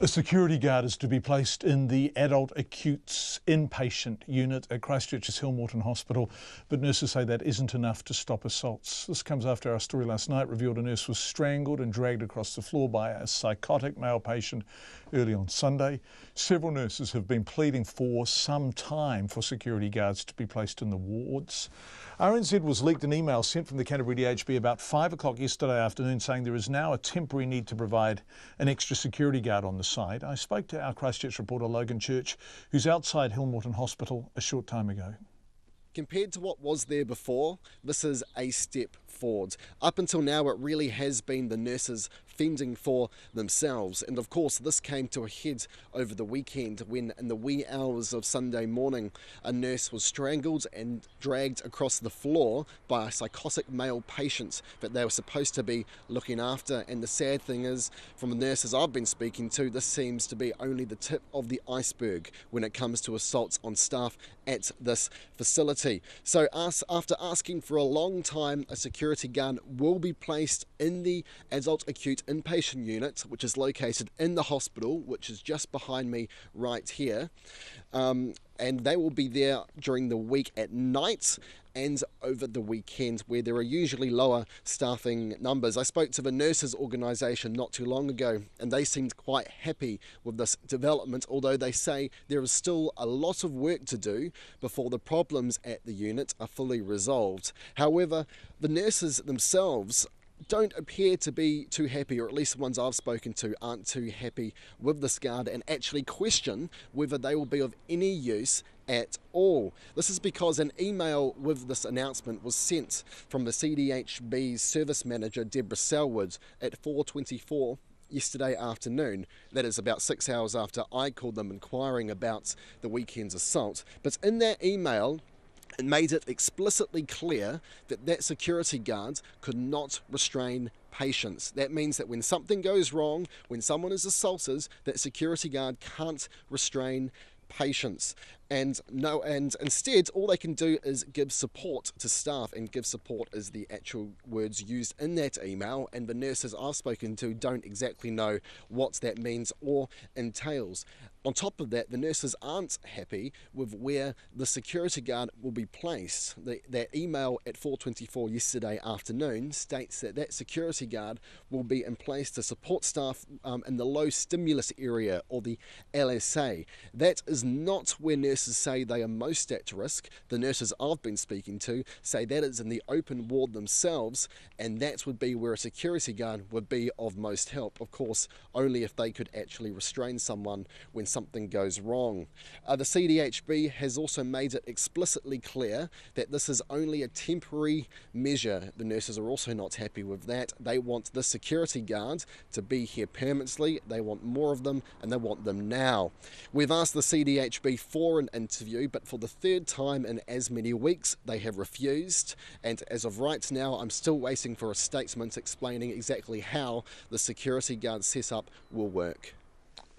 A security guard is to be placed in the Adult Acutes Inpatient Unit at Christchurch's Hillmorton Hospital, but nurses say that isn't enough to stop assaults. This comes after our story last night revealed a nurse was strangled and dragged across the floor by a psychotic male patient early on Sunday. Several nurses have been pleading for some time for security guards to be placed in the wards. RNZ was leaked an email sent from the Canterbury DHB about 5 o'clock yesterday afternoon saying there is now a temporary need to provide an extra security guard on the site. I spoke to our Christchurch reporter Logan Church, who's outside Hillmorton Hospital a short time ago. Compared to what was there before, this is a step forward. Up until now, it really has been the nurses fending for themselves. And of course, this came to a head over the weekend when, in the wee hours of Sunday morning, a nurse was strangled and dragged across the floor by a psychotic male patient that they were supposed to be looking after. And the sad thing is, from the nurses I've been speaking to, this seems to be only the tip of the iceberg when it comes to assaults on staff at this facility. So after asking for a long time, a security guard will be placed in the Adult Acute Inpatient Unit, which is located in the hospital, which is just behind me right here. And they will be there during the week at night and over the weekend, where there are usually lower staffing numbers. I spoke to the nurses organisation not too long ago, and they seemed quite happy with this development, although they say there is still a lot of work to do before the problems at the unit are fully resolved. However, the nurses themselves don't appear to be too happy, or at least the ones I've spoken to aren't too happy with this guard and actually question whether they will be of any use at all. This is because an email with this announcement was sent from the CDHB's service manager Deborah Selwood at 4:24 yesterday afternoon. That is about 6 hours after I called them inquiring about the weekend's assault. But in that email, it made it explicitly clear that that security guard could not restrain patients. That means that when something goes wrong, when someone is assaulted, that security guard can't restrain patients. And instead, all they can do is give support to staff, and give support is the actual words used in that email, and the nurses I've spoken to don't exactly know what that means or entails. On top of that, the nurses aren't happy with where the security guard will be placed. That email at 4:24 yesterday afternoon states that that security guard will be in place to support staff in the low stimulus area, or the LSA. That is not where nurses say they are most at risk. The nurses I've been speaking to say that is in the open ward themselves, and that would be where a security guard would be of most help. Of course, only if they could actually restrain someone when something goes wrong. The CDHB has also made it explicitly clear that this is only a temporary measure. The nurses are also not happy with that. They want the security guard to be here permanently. They want more of them, and they want them now. We've asked the CDHB for an interview, but for the third time in as many weeks, they have refused. And as of right now, I'm still waiting for a statement explaining exactly how the security guard setup will work.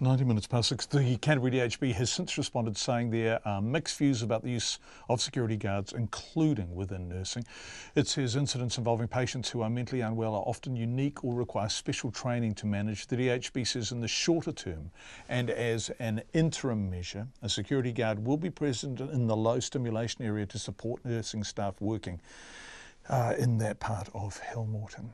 90 minutes past 6. The Canterbury DHB has since responded saying there are mixed views about the use of security guards, including within nursing. It says incidents involving patients who are mentally unwell are often unique or require special training to manage. The DHB says in the shorter term and as an interim measure, a security guard will be present in the low stimulation area to support nursing staff working in that part of Hillmorton.